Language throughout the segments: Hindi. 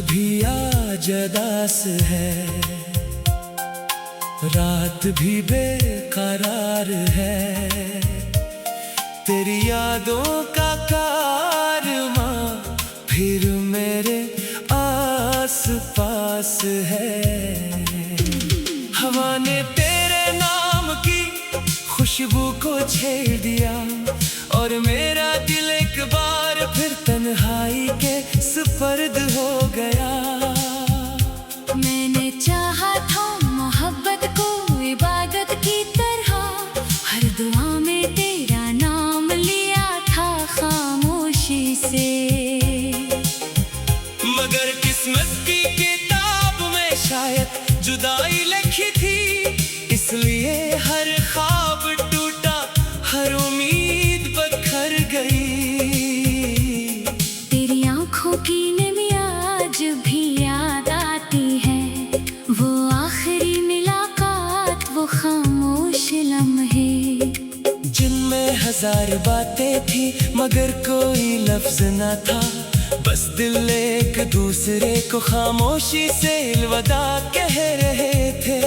भी आज अदास है, रात भी बेकरार है। तेरी यादों का कारवां फिर मेरे आस पास है। हवा ने तेरे नाम की खुशबू को छेड़ दिया और मेरा दिल एक बार फिर तन्हाई के सुपर्द हो गया। मैंने चाहा था मोहब्बत को इबादत की तरह, हर दुआ में तेरा नाम लिया था खामोशी से। मगर किस्मत की किताब में शायद जुदाई लिखी थी, इसलिए हर ख्वाब टूटा, हर उम्मीद बखर गई। तेरी आंखों की नमी आज भी याद आती है, वो आखिरी मुलाकात, वो खामोश लम्हे जिनमें हजार बातें थी मगर कोई लफ्ज न था। बस दिल एक दूसरे को खामोशी से अलविदा कह रहे थे।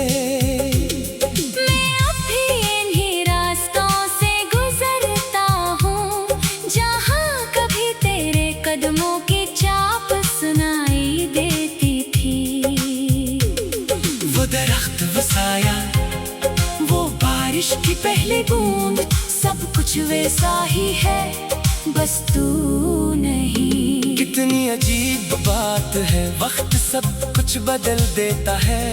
मैं अब भी इन्हीं रास्तों से गुजरता हूँ, जहाँ कभी तेरे कदमों की चाप सुनाई देती थी। वो दरख्त, वो साया, वो बारिश की पहली बूंद, सब कुछ वैसा ही है, बस तू नहीं। कितनी अजीब बात है, वक्त सब कुछ बदल देता है,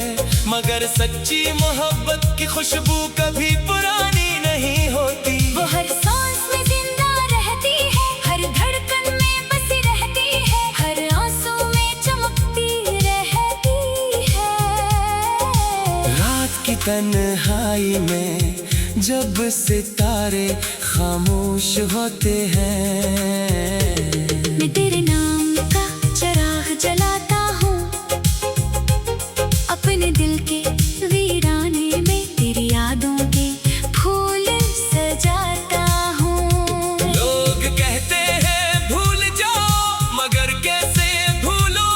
मगर सच्ची मोहब्बत की खुशबू कभी पुरानी नहीं होती। वो हर सांस में जिंदा रहती है, हर धड़कन में बसी रहती है, हर आंसू में चमकती रहती है। रात की तन्हाई में जब सितारे खामोश होते हैं, मैं तेरे नाम का चिराग जलाता हूँ, अपने दिल के वीराने में तेरी यादों के फूल सजाता हूँ। लोग कहते हैं भूल जाओ, मगर कैसे भूलो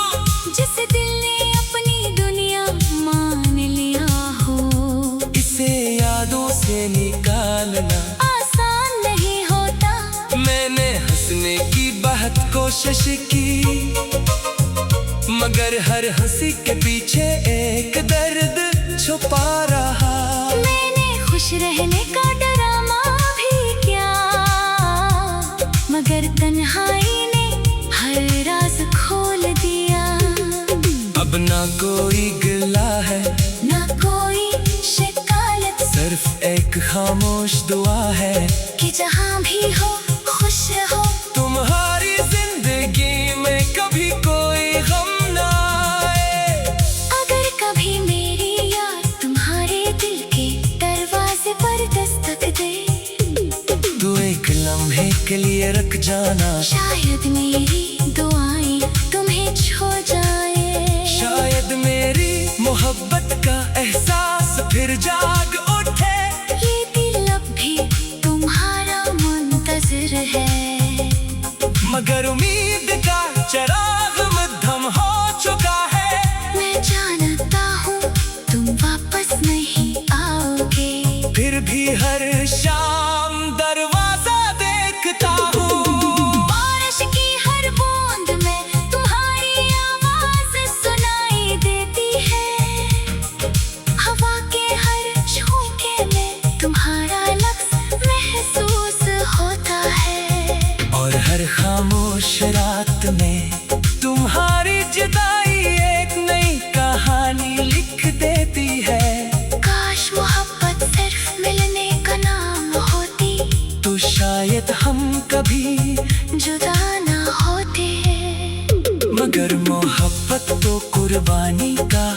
जिस दिल ने अपनी दुनिया मान लिया हो। इसे यादों से निकालना आसान नहीं होता। मैंने हंसने की बहुत कोशिश की, मगर हर हंसी के पीछे एक दर्द छुपा रहा। मैंने खुश रहने का डरामा भी किया, मगर तन्हाई ने हर राज खोल दिया। अब ना कोई गिला है, ना कोई शिकायत, सिर्फ एक खामोश दुआ है कि जहाँ भी हो खुश हो। तुम्हारी जिंदगी में कभी कोई गम ना आए। अगर कभी मेरी याद तुम्हारे दिल के दरवाजे पर दस्तक दे, तू एक लम्हे के लिए रख जाना, शायद मेरी दुआएं तुम्हें छू जाए। शायद मेरी मोहब्बत का एहसास फिर जाग उठे। ये दिल अब भी तुम्हारा मुंतज़िर है, मगर उम्मीद का चिराग मद्धम हो चुका है। मैं जानता हूँ तुम वापस नहीं आओगे, फिर भी हर शाम दरवाजा देखता हूँ। बारिश की हर बूंद में तुम्हारी आवाज सुनाई देती है, हवा के हर झोंके में तुम्हारा लफ्ज़ महसूस होता है। और हर खामोश रात में तुम्हारी जुदाई एक नई कहानी लिख देती है। काश मोहब्बत सिर्फ मिलने का नाम होती, तो शायद हम कभी जुदा ना होते। मगर मोहब्बत तो कुर्बानी का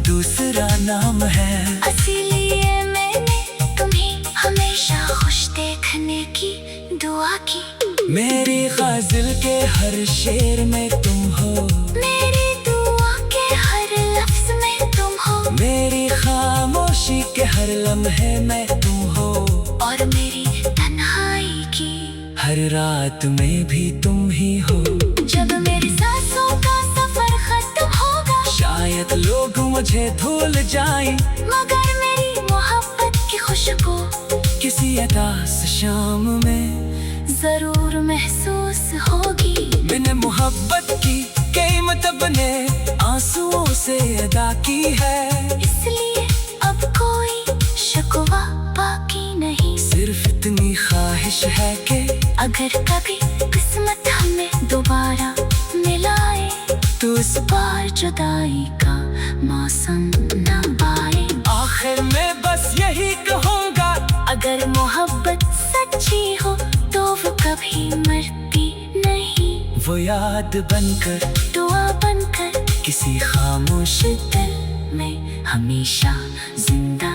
दूसरा नाम है। इसीलिए मैंने तुम्हें हमेशा खुश देखने की दुआ की। मेरी ग़ज़ल के हर शेर में तुम हो, मेरी दुआ के हर लफ्ज़ में तुम हो, मेरी खामोशी के हर लम्हे में तुम हो, और मेरी तन्हाई की हर रात में भी तुम ही हो। जब मेरी सांसों का सफर खत्म शायद लोग मुझे भूल जाएं, मगर मेरी मोहब्बत की खुशबू किसी अदास शाम में जरूर महसूस होगी। मैंने मोहब्बत की कीमत अपने आंसुओं से अदा की है, इसलिए अब कोई शिकवा बाकी नहीं। सिर्फ इतनी ख्वाहिश है कि अगर कभी किस्मत हमें दोबारा मिलाए, तू इस बार जुदाई का मौसम न आए। आखिर में बस यही कहूँगा, अगर मोहब्बत सच्ची हो तो वो कभी मरती नहीं। वो याद बनकर, दुआ बनकर किसी खामोश दिल में हमेशा जिंदा